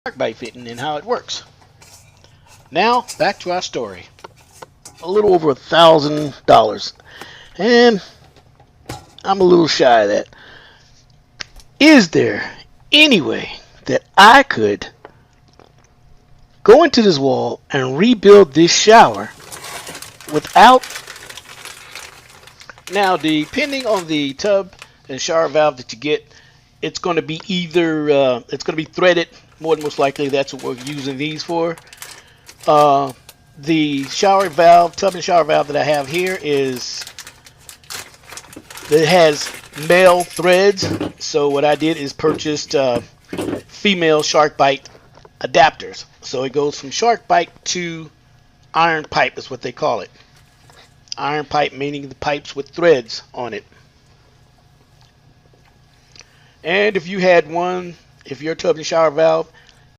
Sharkbite fitting and how it works. Now back to our story. A little over $1,000, and I'm a little shy of that. Is there any way that I could go into this wall and rebuild this shower without? Now, depending on the tub and shower valve that you get, it's going to be either it's going to be threaded. More than most likely, that's what we're using these for. The shower valve, tub and shower valve that I have here it has male threads. So what I did is purchased female Sharkbite adapters. So it goes from Sharkbite to iron pipe is what they call it. Iron pipe meaning the pipes with threads on it. And if you had one, if your tub and shower valve